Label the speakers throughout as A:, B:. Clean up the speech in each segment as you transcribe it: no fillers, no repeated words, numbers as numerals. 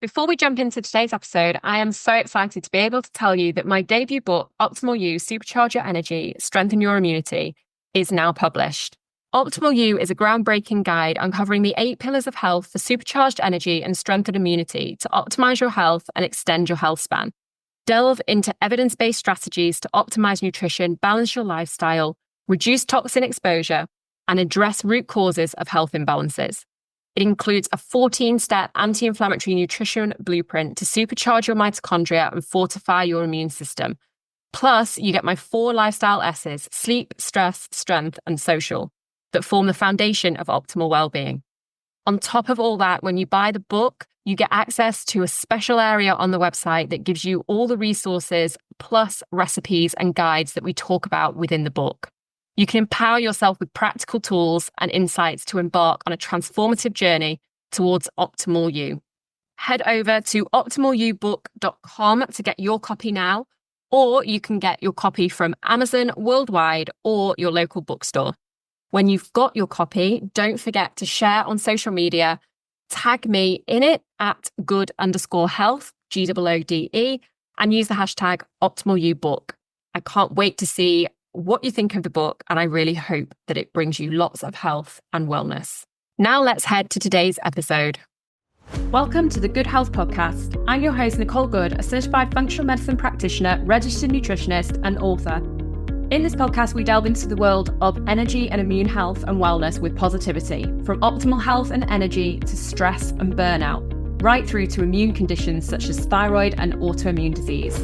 A: Before we jump into today's episode, I am so excited to be able to tell you that my debut book, Optimal You, Supercharge Your Energy, Strengthen Your Immunity, is now published. Optimal You is a groundbreaking guide uncovering the 8 pillars of health for supercharged energy and strengthened immunity to optimize your health and extend your health span. Delve into evidence-based strategies to optimize nutrition, balance your lifestyle, reduce toxin exposure, and address root causes of health imbalances. It includes a 14-step anti-inflammatory nutrition blueprint to supercharge your mitochondria and fortify your immune system. Plus, you get my 4 lifestyle S's: sleep, stress, strength, and social, that form the foundation of optimal well-being. On top of all that, when you buy the book, you get access to a special area on the website that gives you all the resources, plus recipes and guides that we talk about within the book. You can empower yourself with practical tools and insights to embark on a transformative journey towards Optimal You. Head over to optimalyoubook.com to get your copy now, or you can get your copy from Amazon worldwide or your local bookstore. When you've got your copy, don't forget to share on social media, tag me in it at good_health, GOODE, and use the hashtag OptimalYouBook. I can't wait to see what you think of the book, and I really hope that it brings you lots of health and wellness. Now let's head to today's episode. Welcome to the Good Health Podcast. I'm your host, Nicole Good, a certified functional medicine practitioner, registered nutritionist, and author. In this podcast, we delve into the world of energy and immune health and wellness with positivity, from optimal health and energy to stress and burnout, right through to immune conditions such as thyroid and autoimmune disease.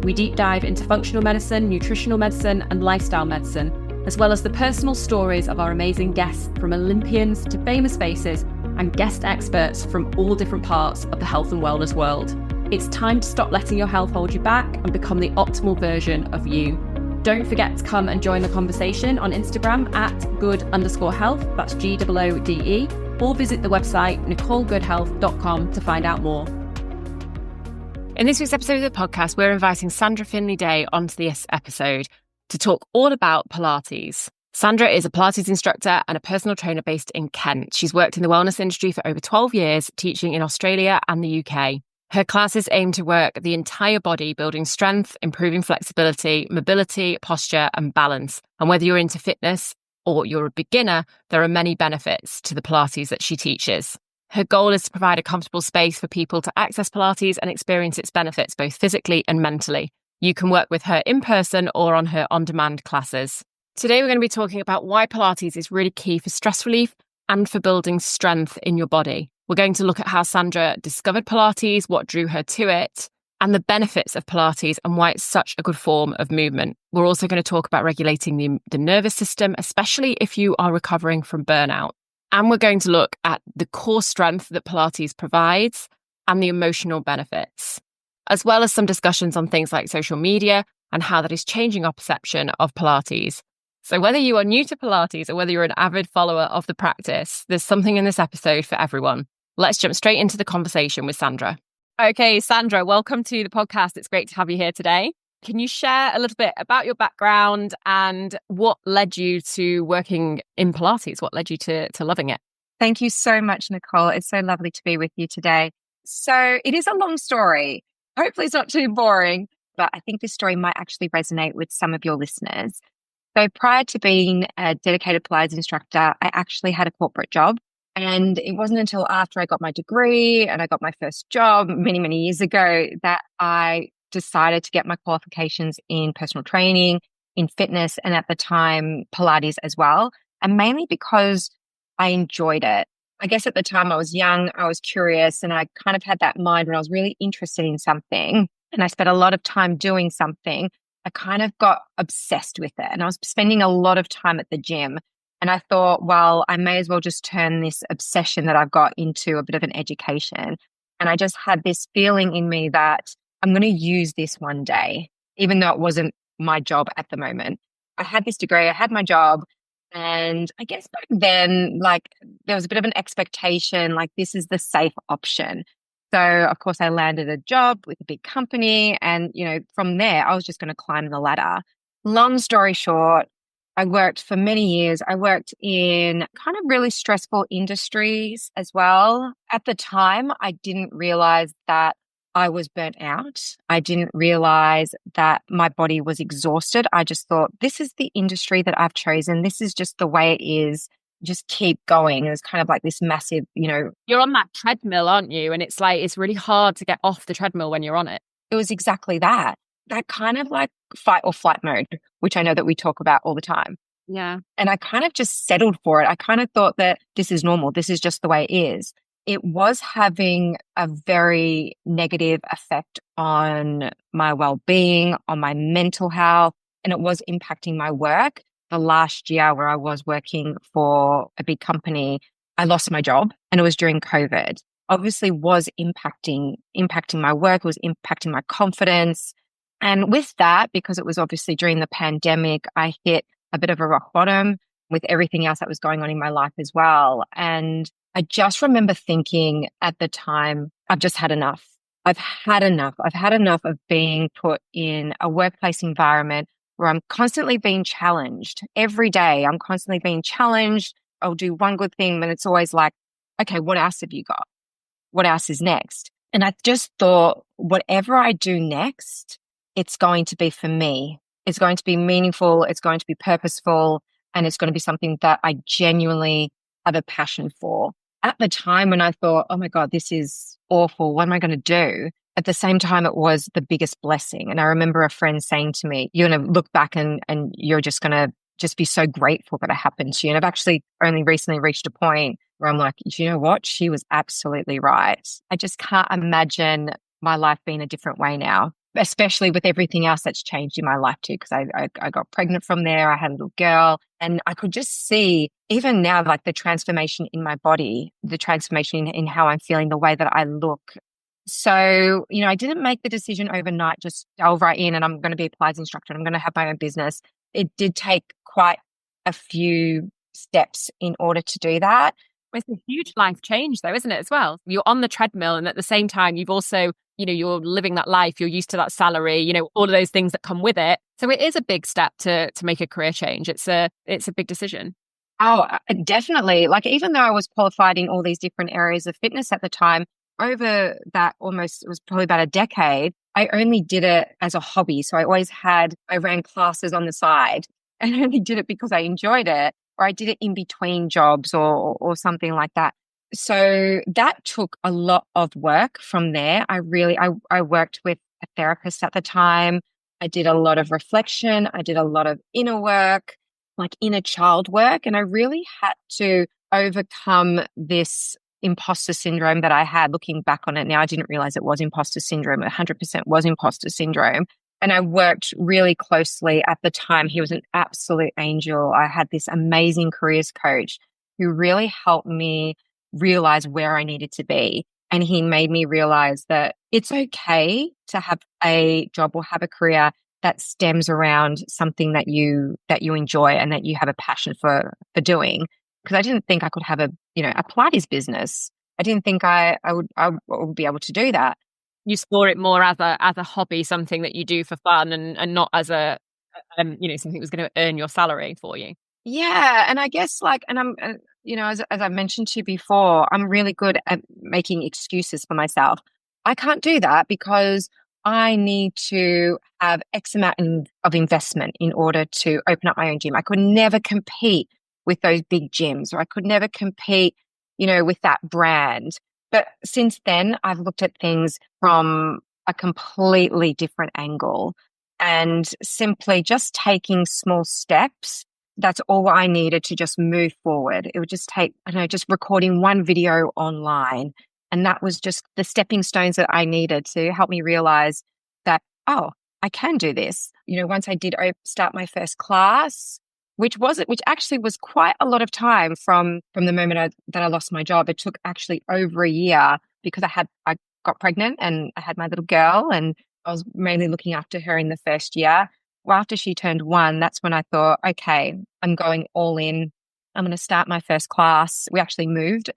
A: We deep dive into functional medicine, nutritional medicine, and lifestyle medicine, as well as the personal stories of our amazing guests, from Olympians to famous faces and guest experts from all different parts of the health and wellness world. It's time to stop letting your health hold you back and become the optimal version of you. Don't forget to come and join the conversation on Instagram at good_health, that's GOODE, or visit the website nicolegoodhealth.com to find out more. In this week's episode of the podcast, we're inviting Sandra Finley Day onto this episode to talk all about Pilates. Sandra is a Pilates instructor and a personal trainer based in Kent. She's worked in the wellness industry for over 12 years, teaching in Australia and the UK. Her classes aim to work the entire body, building strength, improving flexibility, mobility, posture, and balance. And whether you're into fitness or you're a beginner, there are many benefits to the Pilates that she teaches. Her goal is to provide a comfortable space for people to access Pilates and experience its benefits, both physically and mentally. You can work with her in person or on her on-demand classes. Today, we're going to be talking about why Pilates is really key for stress relief and for building strength in your body. We're going to look at how Sandra discovered Pilates, what drew her to it, and the benefits of Pilates and why it's such a good form of movement. We're also going to talk about regulating the nervous system, especially if you are recovering from burnout. And we're going to look at the core strength that Pilates provides and the emotional benefits, as well as some discussions on things like social media and how that is changing our perception of Pilates. So whether you are new to Pilates or whether you're an avid follower of the practice, there's something in this episode for everyone. Let's jump straight into the conversation with Sandra. Okay, Sandra, welcome to the podcast. It's great to have you here today. Can you share a little bit about your background and what led you to working in Pilates? What led you to loving it?
B: Thank you so much, Nicole. It's so lovely to be with you today. So it is a long story. Hopefully it's not too boring, but I think this story might actually resonate with some of your listeners. So prior to being a dedicated Pilates instructor, I actually had a corporate job. And it wasn't until after I got my degree and I got my first job many, many years ago that I decided to get my qualifications in personal training, in fitness, and at the time, Pilates as well. And mainly because I enjoyed it. I guess at the time I was young, I was curious, and I kind of had that mind when I was really interested in something and I spent a lot of time doing something, I kind of got obsessed with it. And I was spending a lot of time at the gym. And I thought, well, I may as well just turn this obsession that I've got into a bit of an education. And I just had this feeling in me that I'm going to use this one day, even though it wasn't my job at the moment. I had this degree, I had my job. And I guess back then, like, there was a bit of an expectation, like, this is the safe option. So, of course, I landed a job with a big company. And, from there, I was just going to climb the ladder. Long story short, I worked for many years. I worked in kind of really stressful industries as well. At the time, I didn't realize that I was burnt out. I didn't realize that my body was exhausted. I just thought, this is the industry that I've chosen. This is just the way it is. Just keep going. It was kind of like this massive,
A: You're on that treadmill, aren't you? And it's like, it's really hard to get off the treadmill when you're on it.
B: it was exactly that. That kind of like fight or flight mode, which I know that we talk about all the time.
A: Yeah.
B: And I kind of just settled for it. I kind of thought that this is normal. This is just the way it is. It was having a very negative effect on my well-being, on my mental health, and it was impacting my work. The last year where I was working for a big company, I lost my job and it was during COVID. Obviously was impacting my work, it was impacting my confidence. And with that, because it was obviously during the pandemic, I hit a bit of a rock bottom with everything else that was going on in my life as well. And I just remember thinking at the time, I've just had enough. I've had enough. I've had enough of being put in a workplace environment where I'm constantly being challenged. Every day, I'm constantly being challenged. I'll do one good thing, but it's always like, okay, what else have you got? What else is next? And I just thought, whatever I do next, it's going to be for me. It's going to be meaningful. It's going to be purposeful. And it's going to be something that I genuinely have a passion for. At the time when I thought, oh my God, this is awful. What am I going to do? At the same time, it was the biggest blessing. And I remember a friend saying to me, you're going to look back and you're just going to just be so grateful that it happened to you. And I've actually only recently reached a point where I'm like, you know what? She was absolutely right. I just can't imagine my life being a different way now, especially with everything else that's changed in my life too. Because I got pregnant from there. I had a little girl and I could just see even now, like the transformation in my body, the transformation in how I'm feeling, the way that I look. So, I didn't make the decision overnight, just delve right in and I'm going to be a Pilates instructor. I'm going to have my own business. It did take quite a few steps in order to do that.
A: It's a huge life change though, isn't it, as well? You're on the treadmill and at the same time, you've also, you're living that life, you're used to that salary, all of those things that come with it. So it is a big step to make a career change. It's a big decision.
B: Oh, definitely. Like, even though I was qualified in all these different areas of fitness at the time, over that it was probably about a decade, I only did it as a hobby. So I ran classes on the side and I only did it because I enjoyed it, or I did it in between jobs or something like that. So that took a lot of work from there. I worked with a therapist at the time. I did a lot of reflection. I did a lot of inner work, like inner child work. And I really had to overcome this imposter syndrome that I had. Looking back on it now, I didn't realize it was imposter syndrome. 100% was imposter syndrome. And I worked really closely at the time. He was an absolute angel. I had this amazing careers coach who really helped me realize where I needed to be. And he made me realize that it's okay to have a job or have a career that stems around something that you enjoy and that you have a passion for doing. Because I didn't think I could have a Pilates business. I didn't think I would be able to do that.
A: You saw it more as a hobby, something that you do for fun and not as a something that was going to earn your salary for you.
B: Yeah, and I guess I'm as I mentioned to you before, I'm really good at making excuses for myself. I can't do that because I need to have X amount of investment in order to open up my own gym. I could never compete with those big gyms, or I could never compete, with that brand. But since then, I've looked at things from a completely different angle and simply just taking small steps. That's all I needed to just move forward. It would just take, just recording one video online. And that was just the stepping stones that I needed to help me realize that, oh, I can do this. Once I did start my first class, which actually was quite a lot of time from the moment that I lost my job. It took actually over a year because I got pregnant and I had my little girl and I was mainly looking after her in the first year. Well, after she turned 1, that's when I thought, okay, I'm going all in. I'm going to start my first class. We actually moved.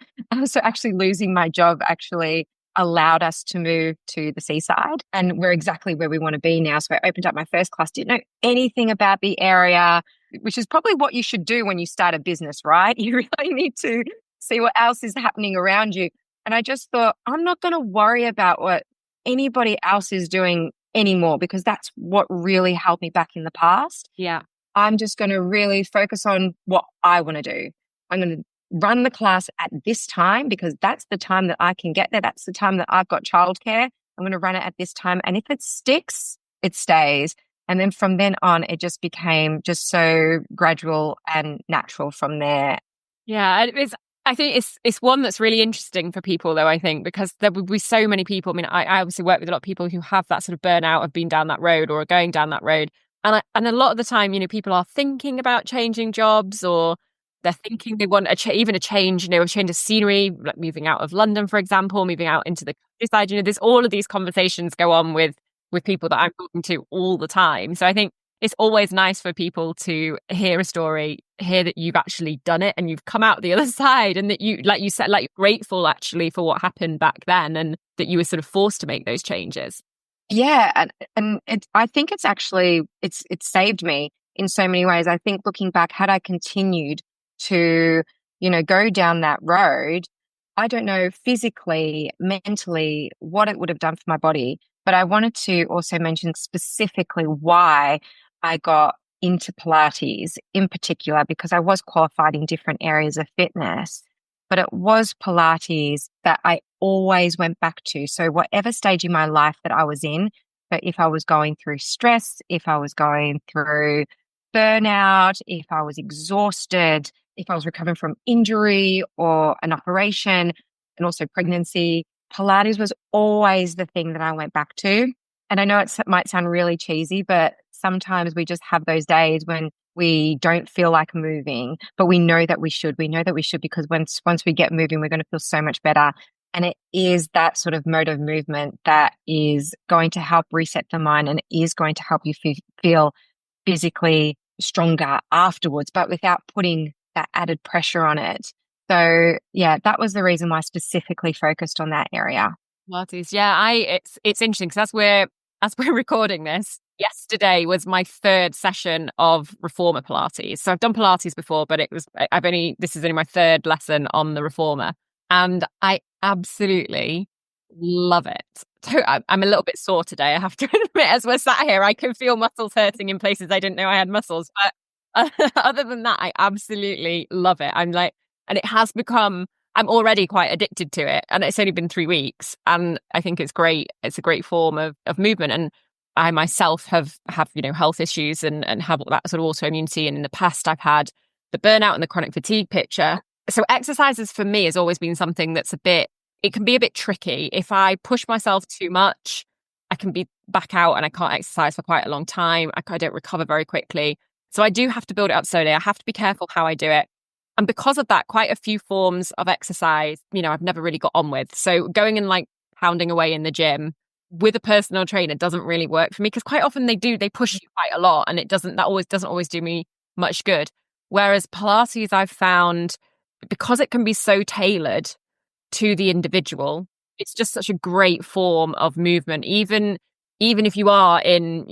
B: So actually losing my job actually allowed us to move to the seaside, and we're exactly where we want to be now. So I opened up my first class, didn't know anything about the area, which is probably what you should do when you start a business, right? You really need to see what else is happening around you. And I just thought, I'm not going to worry about what anybody else is doing anymore, because that's what really held me back in the past.
A: Yeah.
B: I'm just going to really focus on what I want to do. I'm going to run the class at this time because that's the time that I can get there. That's the time that I've got childcare. I'm going to run it at this time. And if it sticks, it stays. And then from then on, it just became just so gradual and natural from there.
A: Yeah, I think it's one that's really interesting for people, though, I think, because there would be so many people. I mean, I obviously work with a lot of people who have that sort of burnout of being down that road or going down that road. And a lot of the time, people are thinking about changing jobs, or they're thinking they want even a change, a change of scenery, like moving out of London, for example, moving out into the countryside. There's all of these conversations go on with people that I'm talking to all the time. So I think it's always nice for people to hear a story, hear that you've actually done it and you've come out the other side, and that you, like you said, like, you're grateful actually for what happened back then, and that you were sort of forced to make those changes.
B: Yeah, and I think it's actually it's saved me in so many ways. I think looking back, had I continued to, go down that road, I don't know physically, mentally, what it would have done for my body. But I wanted to also mention specifically why I got into Pilates in particular, because I was qualified in different areas of fitness, but it was Pilates that I always went back to. So whatever stage in my life that I was in, but if I was going through stress, if I was going through burnout, if I was exhausted, if I was recovering from injury or an operation, and also pregnancy, Pilates was always the thing that I went back to. And I know it might sound really cheesy, but sometimes we just have those days when we don't feel like moving, but we know that we should. We know that we should, because once we get moving, we're going to feel so much better. And it is that sort of mode of movement that is going to help reset the mind, and it is going to help you feel physically stronger afterwards, but without putting that added pressure on it. So yeah, that was the reason why I specifically focused on that area.
A: Pilates, yeah, it's interesting because as we're recording this, yesterday was my third session of Reformer Pilates. So I've done Pilates before, but this is only my third lesson on the Reformer, and I absolutely love it. So I'm a little bit sore today, I have to admit. As we're sat here, I can feel muscles hurting in places I didn't know I had muscles. But other than that, I absolutely love it. And it has become, I'm already quite addicted to it, and it's only been 3 weeks, and I think it's great. It's a great form of movement. And I myself have health issues and have that sort of autoimmunity. And in the past, I've had the burnout and the chronic fatigue picture. So exercises for me has always been something that's it can be a bit tricky. If I push myself too much, I can be back out and I can't exercise for quite a long time. I don't recover very quickly. So I do have to build it up slowly. I have to be careful how I do it. And because of that, quite a few forms of exercise, I've never really got on with. So going and pounding away in the gym with a personal trainer doesn't really work for me, because quite often they push you quite a lot, and doesn't always do me much good. Whereas Pilates, I've found, because it can be so tailored to the individual, it's just such a great form of movement. Even if you are in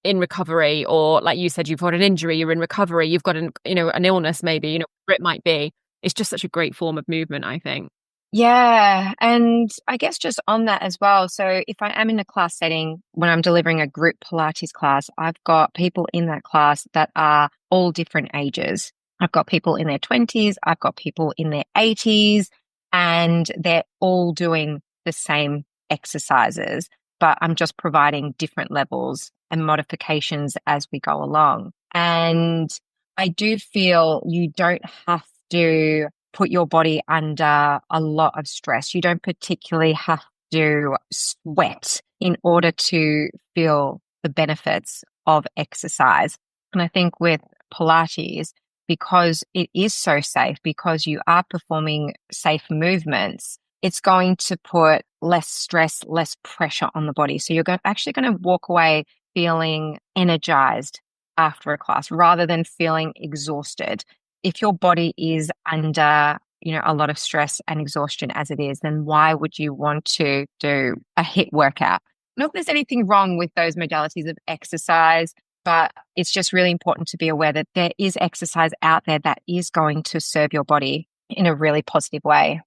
A: recovery, or like you said, you've got an injury, you're in recovery, you've got an illness, maybe, whatever it might be. It's just such a great form of movement, I think.
B: Yeah. And I guess just on that as well. So if I am in a class setting, when I'm delivering a group Pilates class, I've got people in that class that are all different ages. I've got people in their 20s, I've got people in their 80s, and they're all doing the same exercises, but I'm just providing different levels and modifications as we go along. And I do feel you don't have to put your body under a lot of stress. You don't particularly have to sweat in order to feel the benefits of exercise. And I think with Pilates, because it is so safe, because you are performing safe movements, it's going to put less stress, less pressure on the body. So you're actually going to walk away feeling energized after a class rather than feeling exhausted. If your body is under a lot of stress and exhaustion as it is, then why would you want to do a HIIT workout? Not that there's anything wrong with those modalities of exercise, but it's just really important to be aware that there is exercise out there that is going to serve your body in a really positive way.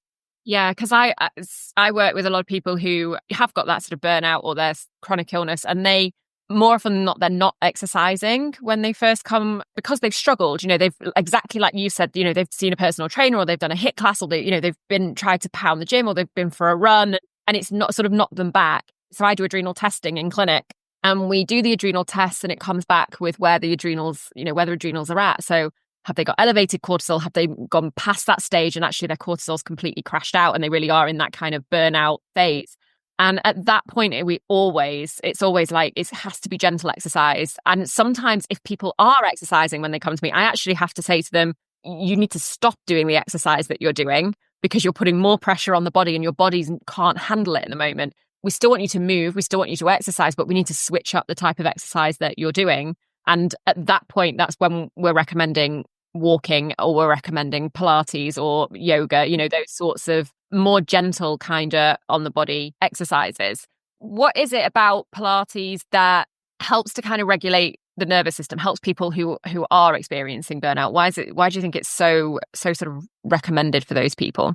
A: Yeah, because I work with a lot of people who have got that sort of burnout or there's chronic illness, and they more often than not, they're not exercising when they first come because they've struggled. They've exactly like you said, they've seen a personal trainer or they've done a HIIT class or they've been tried to pound the gym or they've been for a run and it's not sort of knocked them back. So I do adrenal testing in clinic and we do the adrenal tests and it comes back with where the adrenals, where the adrenals are at. So have they got elevated cortisol? Have they gone past that stage and actually their cortisol's completely crashed out and they really are in that kind of burnout phase? And at that point, it's always like, it has to be gentle exercise. And sometimes if people are exercising when they come to me, I actually have to say to them, you need to stop doing the exercise that you're doing because you're putting more pressure on the body and your body can't handle it in the moment. We still want you to move. We still want you to exercise, but we need to switch up the type of exercise that you're doing. And at that point, that's when we're recommending walking or we're recommending Pilates or yoga, those sorts of more gentle kind of on the body exercises. What is it about Pilates that helps to kind of regulate the nervous system, helps people who are experiencing burnout? Why do you think it's so sort of recommended for those people?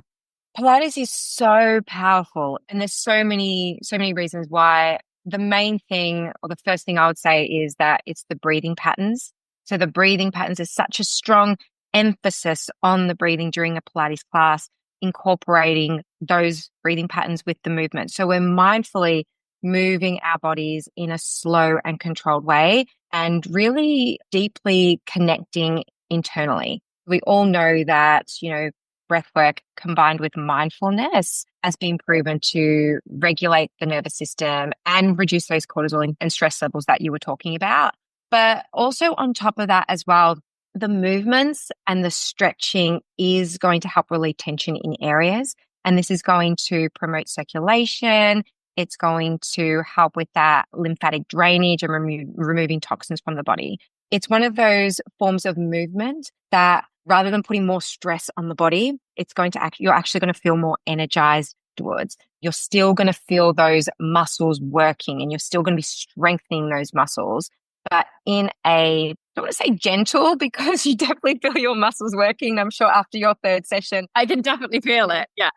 B: Pilates is so powerful and there's so many reasons why. The main thing or the first thing I would say is that it's the breathing patterns. So the breathing patterns is such a strong emphasis on the breathing during a Pilates class, incorporating those breathing patterns with the movement. So we're mindfully moving our bodies in a slow and controlled way and really deeply connecting internally. We all know that, breath work combined with mindfulness has been proven to regulate the nervous system and reduce those cortisol and stress levels that you were talking about. But also on top of that as well, the movements and the stretching is going to help relieve tension in areas. And this is going to promote circulation. It's going to help with that lymphatic drainage and removing toxins from the body. It's one of those forms of movement that rather than putting more stress on the body, you're actually going to feel more energized afterwards. You're still going to feel those muscles working and you're still going to be strengthening those muscles, but in I don't want to say gentle because you definitely feel your muscles working. I'm sure after your third session,
A: I can definitely feel it. Yeah.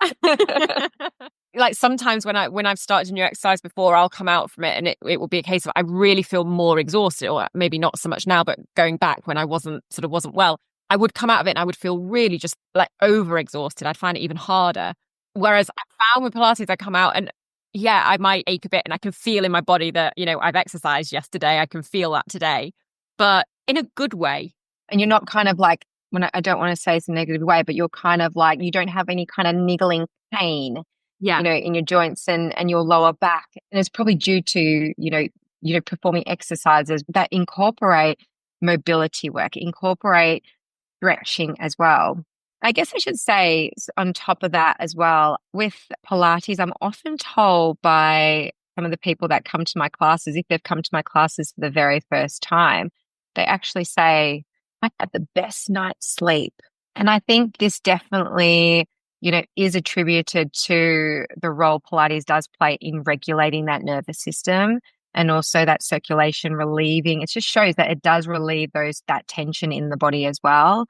A: Like sometimes when I've started a new exercise before, I'll come out from it and it will be a case of I really feel more exhausted, or maybe not so much now, but going back when I wasn't well, I would come out of it and I would feel really just like over exhausted. I'd find it even harder. Whereas I found with Pilates, I come out and yeah, I might ache a bit and I can feel in my body that, I've exercised yesterday. I can feel that today, but in a good way.
B: And you're not kind of like, I don't want to say it's a negative way, but you're kind of like, you don't have any kind of niggling pain, in your joints and your lower back. And it's probably due to, performing exercises that incorporate mobility work, incorporate stretching as well. I guess I should say on top of that as well, with Pilates, I'm often told by some of the people that come to my classes, if they've come to my classes for the very first time, they actually say, I had the best night's sleep. And I think this definitely, is attributed to the role Pilates does play in regulating that nervous system and also that circulation relieving. It just shows that it does relieve that tension in the body as well.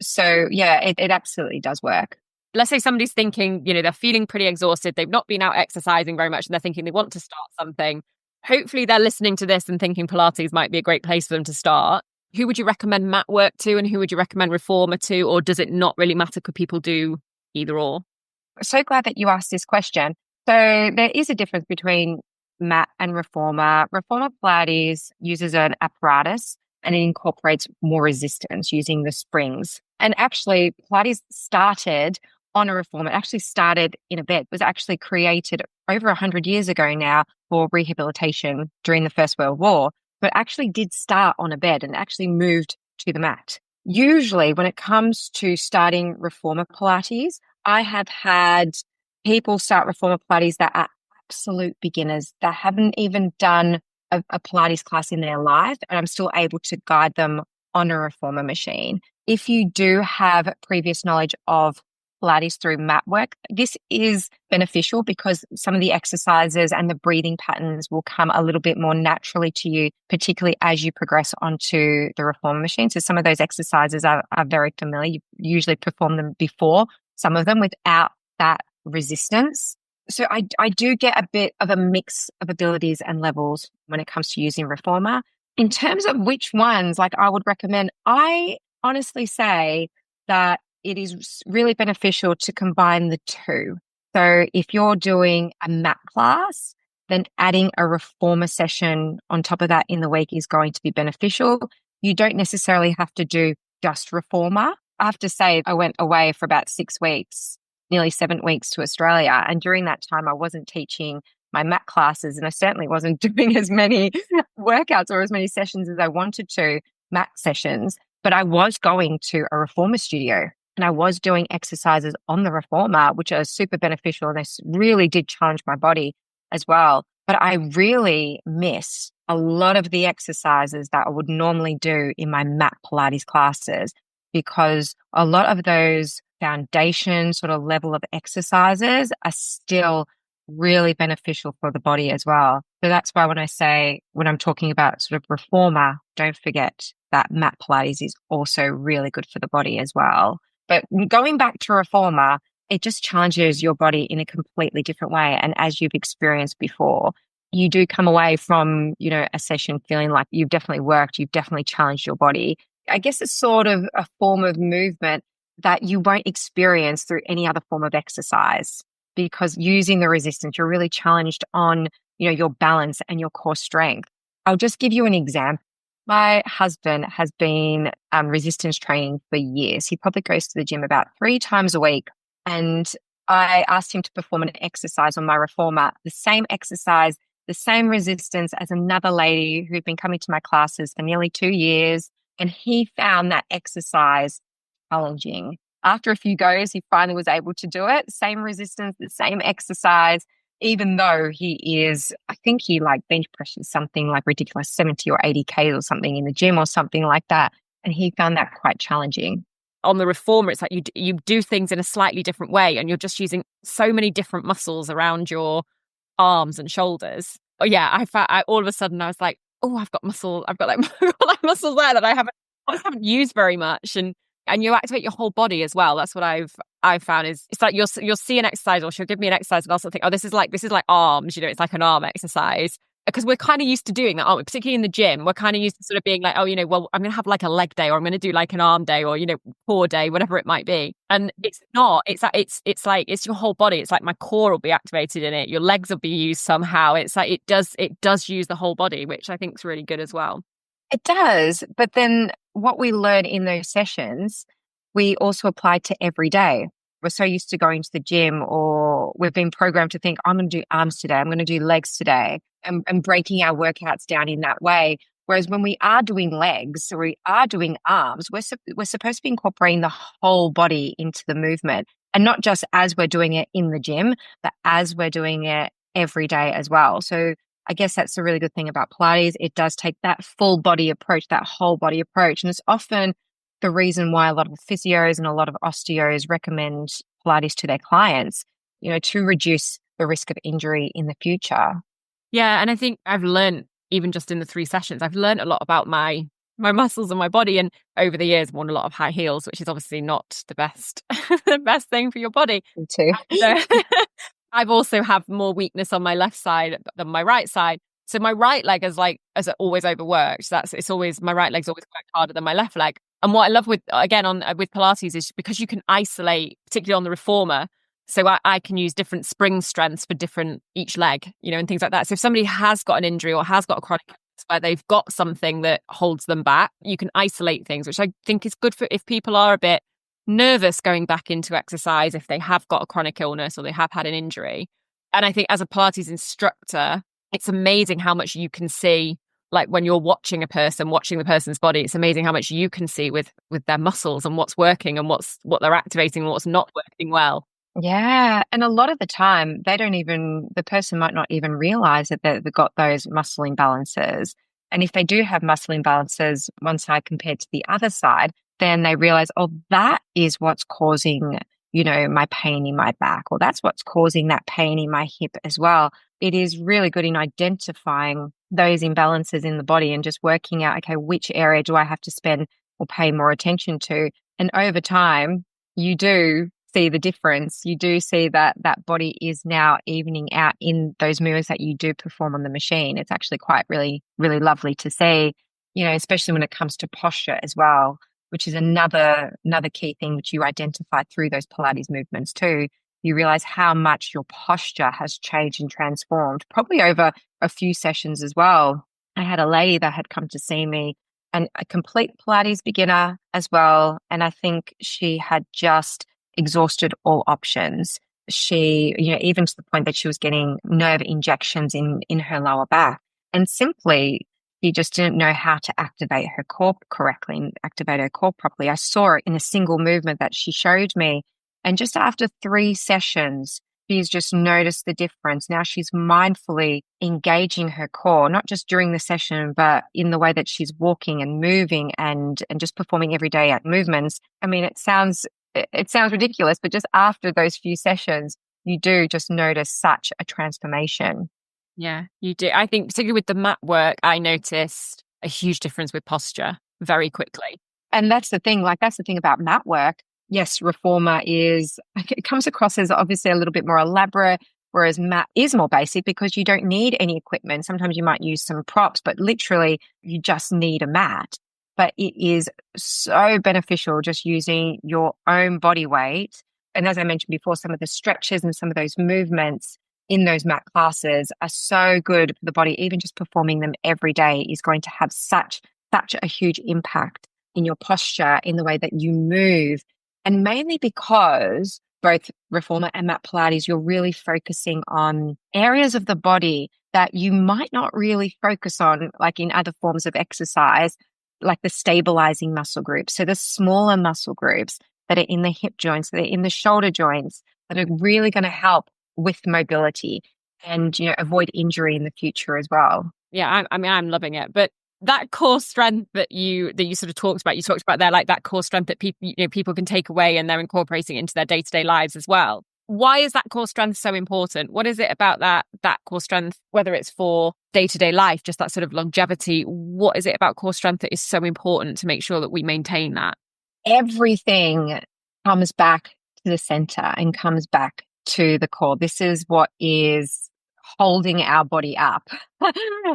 B: So yeah, it absolutely does work.
A: Let's say somebody's thinking, they're feeling pretty exhausted. They've not been out exercising very much and they're thinking they want to start something. Hopefully they're listening to this and thinking Pilates might be a great place for them to start. Who would you recommend mat work to and who would you recommend reformer to? Or does it not really matter? Could people do either or?
B: So glad that you asked this question. So there is a difference between mat and reformer. Reformer Pilates uses an apparatus and it incorporates more resistance using the springs. And actually, Pilates started on a reformer. It actually started in a bed. It was actually created over 100 years ago now for rehabilitation during the First World War, but actually did start on a bed and actually moved to the mat. Usually, when it comes to starting reformer Pilates, I have had people start reformer Pilates that are absolute beginners that haven't even done a Pilates class in their life, and I'm still able to guide them on a reformer machine. If you do have previous knowledge of Pilates through mat work, this is beneficial because some of the exercises and the breathing patterns will come a little bit more naturally to you, particularly as you progress onto the reformer machine. So some of those exercises are very familiar. You usually perform them before, some of them without that resistance. So I do get a bit of a mix of abilities and levels when it comes to using reformer. In terms of which ones, like I would recommend, I honestly say that it is really beneficial to combine the two. So if you're doing a mat class, then adding a reformer session on top of that in the week is going to be beneficial. You don't necessarily have to do just reformer. I have to say, I went away for about 6 weeks, nearly 7 weeks to Australia. And during that time, I wasn't teaching my mat classes, and I certainly wasn't doing as many workouts or as many sessions as I wanted to, mat sessions, but I was going to a reformer studio and I was doing exercises on the reformer, which are super beneficial. And they really did challenge my body as well. But I really miss a lot of the exercises that I would normally do in my mat Pilates classes, because a lot of those foundation sort of level of exercises are still really beneficial for the body as well. So that's why when I'm talking about sort of reformer, don't forget that mat Pilates is also really good for the body as well. But going back to reformer, it just challenges your body in a completely different way. And as you've experienced before, you do come away from, a session feeling like you've definitely worked, you've definitely challenged your body. I guess it's sort of a form of movement that you won't experience through any other form of exercise, because using the resistance, you're really challenged on, your balance and your core strength. I'll just give you an example. My husband has been resistance training for years. He probably goes to the gym about 3 times a week. And I asked him to perform an exercise on my reformer, the same exercise, the same resistance as another lady who'd been coming to my classes for nearly 2 years. And he found that exercise challenging. After a few goes, he finally was able to do it. Same resistance, the same exercise, even though I think he like bench presses something like ridiculous 70 or 80 Ks or something in the gym or something like that. And he found that quite challenging.
A: On the reformer, it's like you do things in a slightly different way, and you're just using so many different muscles around your arms and shoulders. Oh yeah, all of a sudden I was like, oh, I've got muscle. I've got like muscles there that I haven't used very much, and you activate your whole body as well. That's what I've found is it's like you'll see an exercise, or she'll give me an exercise and I'll sort of think, oh, this is like arms, it's like an arm exercise. Because we're kind of used to doing that, aren't we? Particularly in the gym, we're kind of used to sort of being like, oh, well, I'm going to have like a leg day, or I'm going to do like an arm day, or, core day, whatever it might be. And it's not, it's like, it's your whole body. It's like my core will be activated in it. Your legs will be used somehow. It's like, it does use the whole body, which I think is really good as well.
B: It does. But then what we learn in those sessions, we also apply to every day. We're so used to going to the gym, or we've been programmed to think, I'm going to do arms today, I'm going to do legs today, and breaking our workouts down in that way. Whereas when we are doing legs or we are doing arms, we're supposed to be incorporating the whole body into the movement, and not just as we're doing it in the gym, but as we're doing it every day as well. So I guess that's a really good thing about Pilates. It does take that full body approach, that whole body approach. And it's often the reason why a lot of physios and a lot of osteos recommend Pilates to their clients, to reduce the risk of injury in the future.
A: Yeah. And I think I've learned, even just in the 3 sessions, I've learned a lot about my muscles and my body. And over the years, I've worn a lot of high heels, which is obviously not the best, the best thing for your body.
B: Me too.
A: I've also have more weakness on my left side than my right side. So my right leg is always overworked. My right leg's always worked harder than my left leg. And what I love with Pilates is because you can isolate, particularly on the reformer. So I can use different spring strengths for each leg, and things like that. So if somebody has got an injury or has got a chronic illness where they've got something that holds them back, you can isolate things, which I think is good for if people are a bit nervous going back into exercise, if they have got a chronic illness or they have had an injury. And I think as a Pilates instructor, it's amazing how much you can see. Like when you're watching the person's body, it's amazing how much you can see with their muscles and what's working and what they're activating and what's not working well.
B: Yeah. And a lot of the time, the person might not even realize that they've got those muscle imbalances. And if they do have muscle imbalances, one side compared to the other side, then they realize, oh, that is what's causing my pain in my back, or that's what's causing that pain in my hip as well. It is really good in identifying those imbalances in the body and just working out, okay, which area do I have to spend or pay more attention to? And over time, you do see the difference. You do see that that body is now evening out in those movements that you do perform on the machine. It's actually quite really, really lovely to see, especially when it comes to posture as well, which is another key thing which you identify through those Pilates movements too. You realize how much your posture has changed and transformed, probably over a few sessions as well. I had a lady that had come to see me, and a complete Pilates beginner as well. And I think she had just exhausted all options. She, even to the point that she was getting nerve injections in her lower back. And simply, she just didn't know how to activate her core correctly and activate her core properly. I saw it in a single movement that she showed me. And just after 3 sessions, she's just noticed the difference. Now she's mindfully engaging her core, not just during the session, but in the way that she's walking and moving and just performing everyday movements. I mean, it sounds ridiculous, but just after those few sessions, you do just notice such a transformation.
A: Yeah, you do. I think particularly with the mat work, I noticed a huge difference with posture very quickly.
B: And that's the thing about mat work. Yes, reformer it comes across as obviously a little bit more elaborate, whereas mat is more basic because you don't need any equipment. Sometimes you might use some props, but literally you just need a mat. But it is so beneficial just using your own body weight. And as I mentioned before, some of the stretches and some of those movements in those mat classes are so good for the body. Even just performing them every day is going to have such a huge impact in your posture, in the way that you move. And mainly because both reformer and mat Pilates, you're really focusing on areas of the body that you might not really focus on, like in other forms of exercise, like the stabilizing muscle groups. So the smaller muscle groups that are in the hip joints, that are in the shoulder joints, that are really going to help with mobility and, avoid injury in the future as well.
A: Yeah, I mean, I'm loving it. But that core strength that you sort of talked about there, like that core strength that people can take away and they're incorporating it into their day-to-day lives as well. Why is that core strength so important? What is it about that core strength, whether it's for day-to-day life, just that sort of longevity? What is it about core strength that is so important to make sure that we maintain that?
B: Everything comes back to the center and comes back to the core. This is what is holding our body up.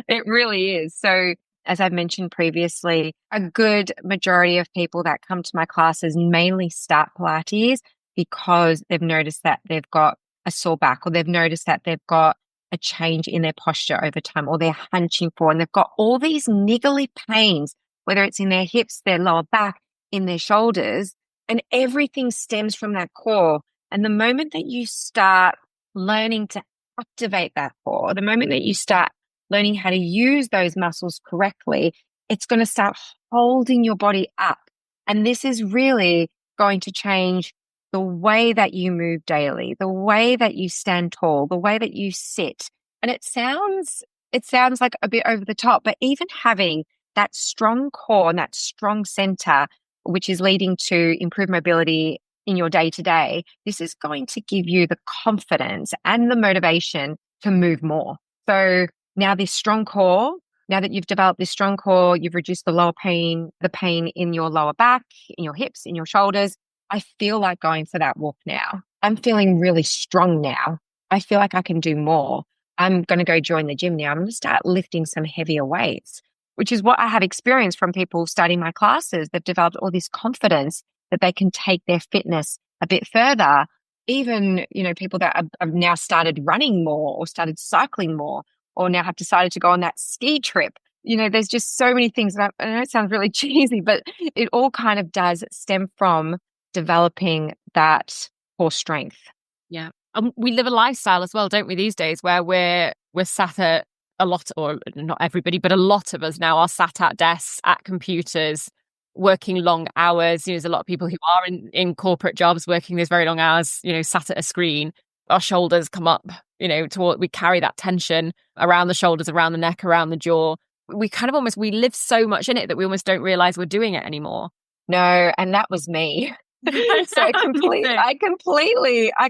B: It really is. So, as I've mentioned previously, a good majority of people that come to my classes mainly start Pilates because they've noticed that they've got a sore back, or they've noticed that they've got a change in their posture over time, or they're hunching forward and they've got all these niggly pains, whether it's in their hips, their lower back, in their shoulders, and everything stems from that core. And the moment that you start learning to activate that core, the moment that you start learning how to use those muscles correctly, it's going to start holding your body up. And this is really going to change the way that you move daily, the way that you stand tall, the way that you sit. And it sounds like a bit over the top, but even having that strong core and that strong center, which is leading to improved mobility in your day to day, this is going to give you the confidence and the motivation to move more. So now this strong core, now that you've developed this strong core, you've reduced the pain in your lower back, in your hips, in your shoulders. I feel like going for that walk now. I'm feeling really strong now. I feel like I can do more. I'm going to go join the gym now. I'm going to start lifting some heavier weights, which is what I have experienced from people starting my classes. They've developed all this confidence that they can take their fitness a bit further. Even, people that have now started running more or started cycling more, or now have decided to go on that ski trip. There's just so many things that I know it sounds really cheesy, but it all kind of does stem from developing that core strength.
A: Yeah. We live a lifestyle as well, don't we, these days, where we're sat at a lot, or not everybody, but a lot of us now are sat at desks, at computers, working long hours. There's a lot of people who are in corporate jobs working those very long hours, sat at a screen. Our shoulders come up, we carry that tension around the shoulders, around the neck, around the jaw. We kind of we live so much in it that we almost don't realize we're doing it anymore.
B: No, and that was me. So
A: Me too.
B: I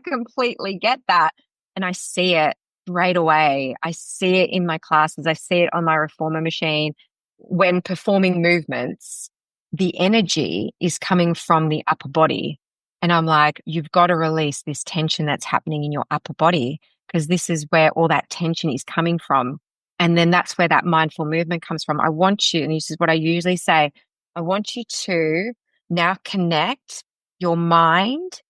B: completely get that. And I see it straight away. I see it in my classes. I see it on my reformer machine. When performing movements, the energy is coming from the upper body. And I'm like, you've got to release this tension that's happening in your upper body because this is where all that tension is coming from. And then that's where that mindful movement comes from. I want you, and this is what I usually say, I want you to now connect your mind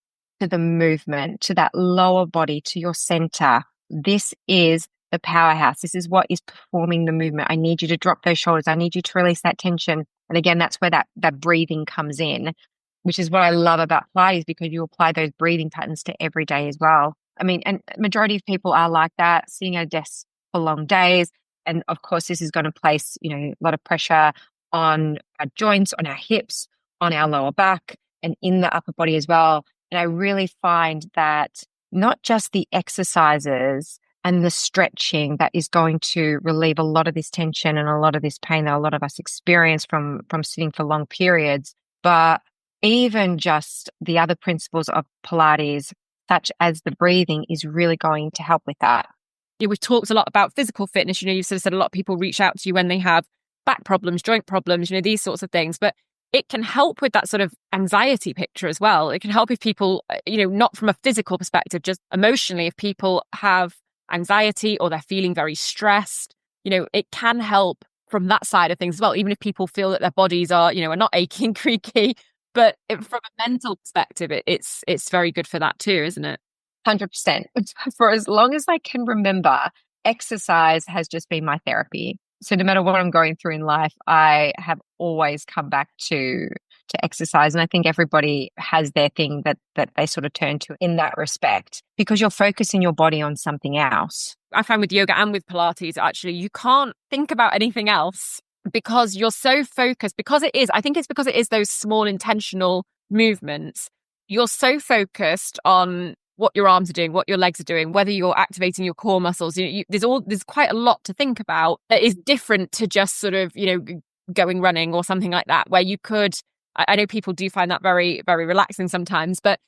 B: to the movement, to that lower body, to your center. This is the powerhouse. This is what is performing the movement. I need you to drop those shoulders. I need you to release that tension. And again, that's where that breathing comes in, which is what I love about Pilates because you apply those breathing patterns to every day as well. I mean, and majority of people are like that, sitting at a desk for long days. And of course, this is going to place, a lot of pressure on our joints, on our hips, on our lower back, and in the upper body as well. And I really find that not just the exercises and the stretching that is going to relieve a lot of this tension and a lot of this pain that a lot of us experience from sitting for long periods, but even just the other principles of Pilates, such as the breathing, is really going to help with that.
A: Yeah, we've talked a lot about physical fitness. You've sort of said a lot of people reach out to you when they have back problems, joint problems, these sorts of things. But it can help with that sort of anxiety picture as well. It can help if people, not from a physical perspective, just emotionally, if people have anxiety or they're feeling very stressed, it can help from that side of things as well. Even if people feel that their bodies are not achy and creaky, but from a mental perspective, it's very good for that too, isn't it?
B: 100%. For as long as I can remember, exercise has just been my therapy. So no matter what I'm going through in life, I have always come back to exercise. And I think everybody has their thing that they sort of turn to in that respect because you're focusing your body on something else.
A: I find with yoga and with Pilates, actually, you can't think about anything else because you're so focused. I think it's because it is those small intentional movements. You're so focused on what your arms are doing, what your legs are doing, whether you're activating your core muscles. There's quite a lot to think about that is different to just sort of, going running or something like that, where you could, I know people do find that very, very relaxing sometimes, but,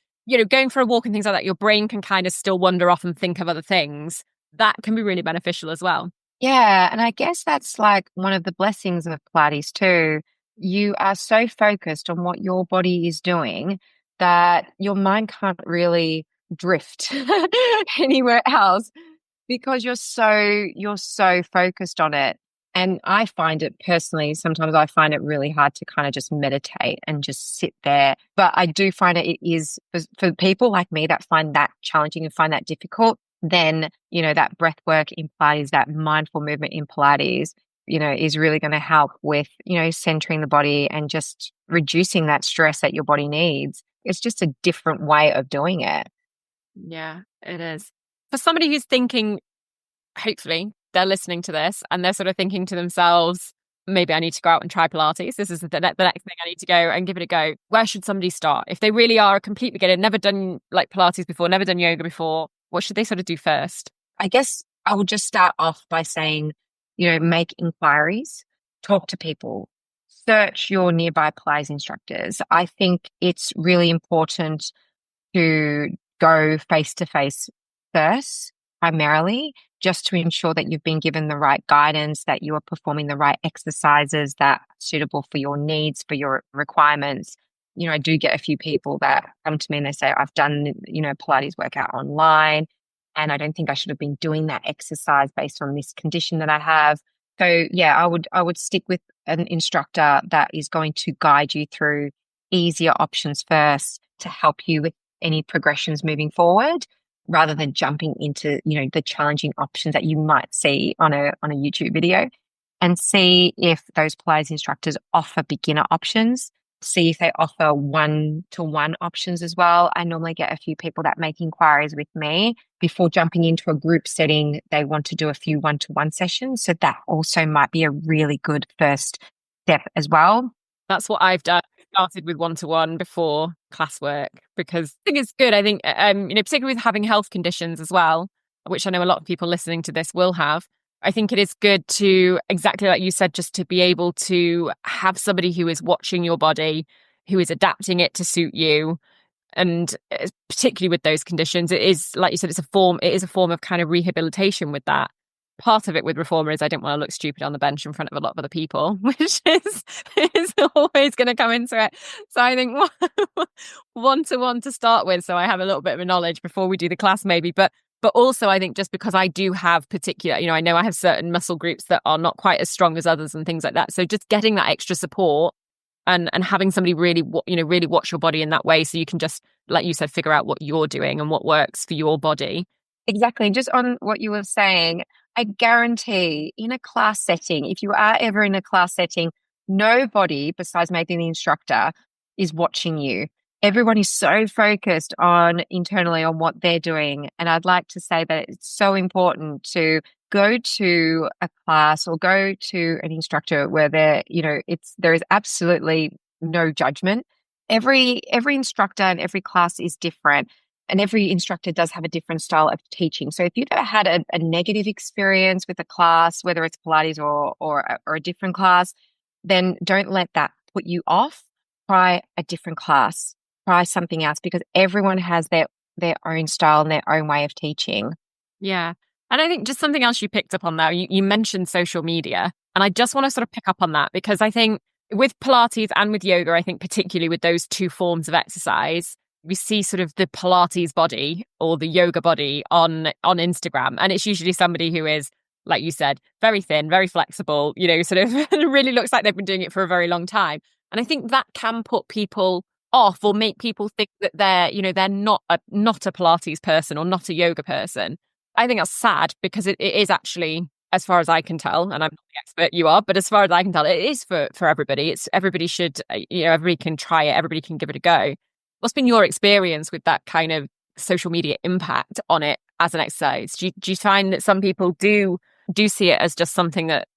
A: going for a walk and things like that, your brain can kind of still wander off and think of other things. That can be really beneficial as well.
B: Yeah. And I guess that's like one of the blessings of Pilates too. You are so focused on what your body is doing that your mind can't really drift anywhere else because you're so focused on it. And I find it personally, sometimes I find it really hard to kind of just meditate and just sit there. But I do find it is for people like me that find that challenging and find that difficult, then, that breath work in Pilates, that mindful movement in Pilates, is really going to help with, centering the body and just reducing that stress that your body needs. It's just a different way of doing it.
A: Yeah, it is. For somebody who's thinking, hopefully they're listening to this and they're sort of thinking to themselves, maybe I need to go out and try Pilates. This is the next thing I need to go and give it a go. Where should somebody start? If they really are a complete beginner, never done like Pilates before, never done yoga before, what should they sort of do first?
B: I guess I would just start off by saying, make inquiries, talk to people, search your nearby Pilates instructors. I think it's really important to go face to face first, primarily, just to ensure that you've been given the right guidance, that you are performing the right exercises that are suitable for your needs, for your requirements. I do get a few people that come to me and they say, I've done, Pilates workout online, and I don't think I should have been doing that exercise based on this condition that I have. So yeah, I would stick with an instructor that is going to guide you through easier options first to help you with any progressions moving forward, rather than jumping into, the challenging options that you might see on a YouTube video, and see if those Pilates instructors offer beginner options. See if they offer one-to-one options as well. I normally get a few people that make inquiries with me before jumping into a group setting. They want to do a few one-to-one sessions. So that also might be a really good first step as well.
A: That's what I've done. Started with one-to-one before classwork because I think it's good. I think, particularly with having health conditions as well, which I know a lot of people listening to this will have. I think it is good to, exactly like you said, just to be able to have somebody who is watching your body, who is adapting it to suit you. And particularly with those conditions, it is, like you said, it is a form of kind of rehabilitation with that. Part of it with reformer is I didn't want to look stupid on the bench in front of a lot of other people, which is always going to come into it. So I think one to start with, so I have a little bit of a knowledge before we do the class maybe, but also I think just because I do have particular, I know I have certain muscle groups that are not quite as strong as others and things like that. So just getting that extra support and having somebody really watch your body in that way, so you can just, like you said, figure out what you're doing and what works for your body.
B: Exactly. Just on what you were saying, I guarantee in a class setting, if you are ever in a class setting, nobody besides maybe the instructor is watching you. Everyone is so focused on internally on what they're doing. And I'd like to say that it's so important to go to a class or go to an instructor where there is absolutely no judgment. Every instructor and every class is different. And every instructor does have a different style of teaching. So if you've ever had a negative experience with a class, whether it's Pilates or a different class, then don't let that put you off. Try a different class. Try something else, because everyone has their own style and their own way of teaching.
A: Yeah. And I think just something else you picked up on there, you mentioned social media. And I just want to sort of pick up on that, because I think with Pilates and with yoga, I think particularly with those two forms of exercise, we see sort of the Pilates body or the yoga body on Instagram. And it's usually somebody who is, like you said, very thin, very flexible, sort of really looks like they've been doing it for a very long time. And I think that can put people off or make people think that they're not a Pilates person or not a yoga person. I think that's sad, because it is actually, as far as I can tell, and I'm not the expert, you are, but as far as I can tell, it is for everybody. It's everybody should, everybody can try it. Everybody can give it a go. What's been your experience with that kind of social media impact on it as an exercise? Do you find that some people do see it as just something that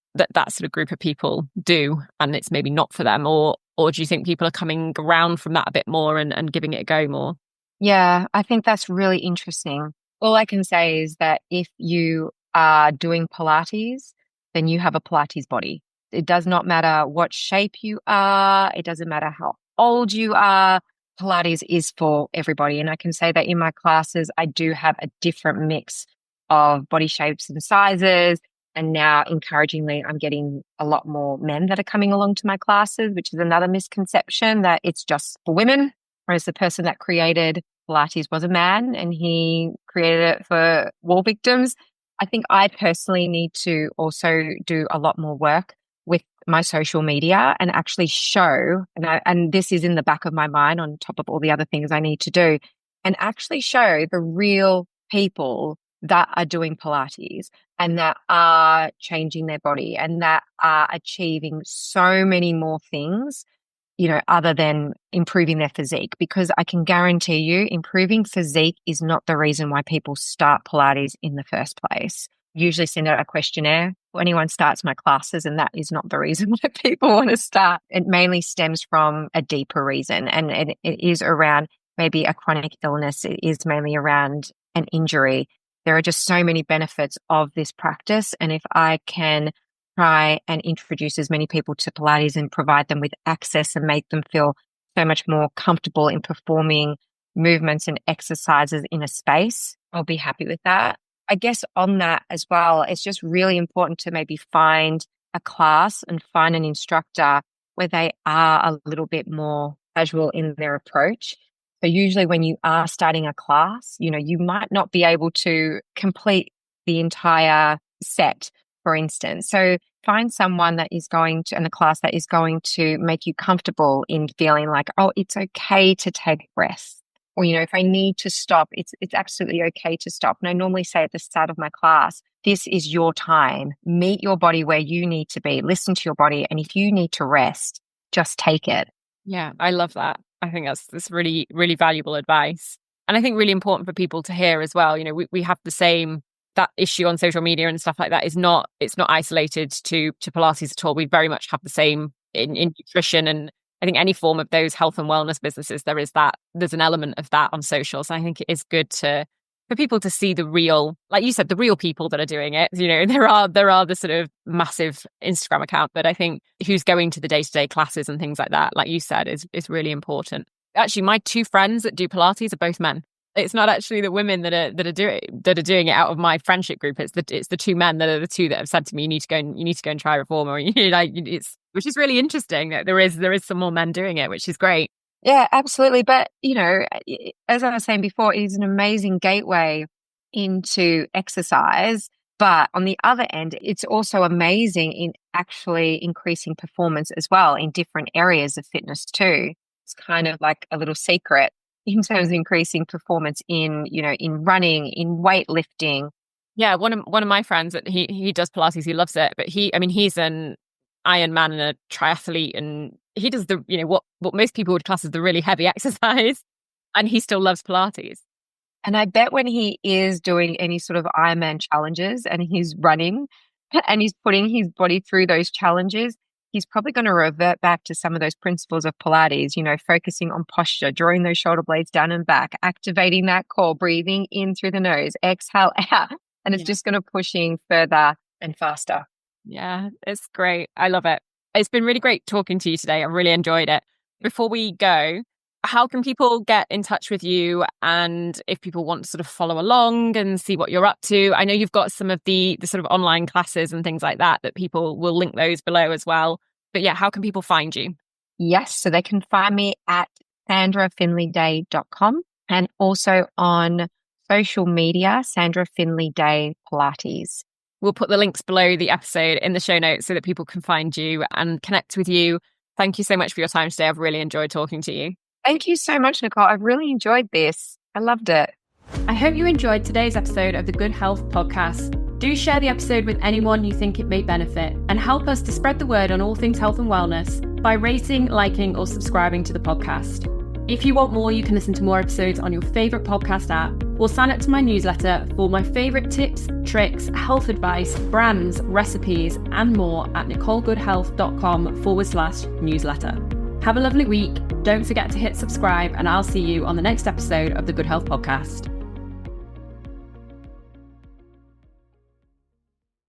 A: sort of group of people do, and it's maybe not for them, or do you think people are coming around from that a bit more and giving it a go more?
B: Yeah, I think that's really interesting. All I can say is that if you are doing Pilates, then you have a Pilates body. It does not matter what shape you are. It doesn't matter how old you are. Pilates is for everybody. And I can say that in my classes, I do have a different mix of body shapes and sizes. And now, encouragingly, I'm getting a lot more men that are coming along to my classes, which is another misconception that it's just for women. Whereas the person that created Pilates was a man and he created it for war victims. I think I personally need to also do a lot more work with my social media and actually show, and this is in the back of my mind on top of all the other things I need to do, and actually show the real people that are doing Pilates and that are changing their body and that are achieving so many more things, other than improving their physique. Because I can guarantee you, improving physique is not the reason why people start Pilates in the first place. Usually send out a questionnaire when anyone starts my classes, and that is not the reason why people want to start. It mainly stems from a deeper reason, and it is around maybe a chronic illness. It is mainly around an injury. There are just so many benefits of this practice, and if I can try and introduce as many people to Pilates and provide them with access and make them feel so much more comfortable in performing movements and exercises in a space, I'll be happy with that. I guess on that as well, it's just really important to maybe find a class and find an instructor where they are a little bit more casual in their approach. So usually when you are starting a class, you might not be able to complete the entire set, for instance. So find someone that is going to, in a class that is going to make you comfortable in feeling like, oh, it's okay to take rest. Or, if I need to stop, it's absolutely okay to stop. And I normally say at the start of my class, this is your time. Meet your body where you need to be. Listen to your body. And if you need to rest, just take it.
A: Yeah, I love that. I think that's really, really valuable advice. And I think really important for people to hear as well. We have the same, that issue on social media and stuff like that it's not isolated to Pilates at all. We very much have the same in nutrition, and I think any form of those health and wellness businesses, there's an element of that on social. So I think it is good to for people to see the real, like you said, the real people that are doing it. There are the sort of massive Instagram account, but I think who's going to the day-to-day classes and things like that, like you said, is really important. Actually, my two friends that do Pilates are both men. It's not actually the women that are doing it out of my friendship group. It's the two men that are the two that have said to me, you need to go and try reformer. Which is really interesting that there is some more men doing it, which is great.
B: Yeah, absolutely. But, as I was saying before, it is an amazing gateway into exercise. But on the other end, it's also amazing in actually increasing performance as well in different areas of fitness too. It's kind of like a little secret in terms of increasing performance in running, in weightlifting.
A: Yeah, one of my friends, he does Pilates, he loves it, but he's an Ironman and a triathlete, and he does what most people would class as the really heavy exercise, and he still loves Pilates.
B: And I bet when he is doing any sort of Ironman challenges and he's running and he's putting his body through those challenges, he's probably going to revert back to some of those principles of Pilates, focusing on posture, drawing those shoulder blades down and back, activating that core, breathing in through the nose, exhale out. And it's just going to push in further and faster.
A: Yeah, it's great. I love it. It's been really great talking to you today. I really enjoyed it. Before we go, how can people get in touch with you? And if people want to sort of follow along and see what you're up to, I know you've got some of the sort of online classes and things like that people will link those below as well. But yeah, how can people find you?
B: Yes, so they can find me at sandrafinleyday.com and also on social media, Sandra Finley Day Pilates.
A: We'll put the links below the episode in the show notes so that people can find you and connect with you. Thank you so much for your time today. I've really enjoyed talking to you.
B: Thank you so much, Nicole. I've really enjoyed this. I loved it.
A: I hope you enjoyed today's episode of the Good Health Podcast. Do share the episode with anyone you think it may benefit and help us to spread the word on all things health and wellness by rating, liking, or subscribing to the podcast. If you want more, you can listen to more episodes on your favourite podcast app or sign up to my newsletter for my favourite tips, tricks, health advice, brands, recipes, and more at nicolegoodhealth.com/newsletter. Have a lovely week. Don't forget to hit subscribe, and I'll see you on the next episode of the Good Health Podcast.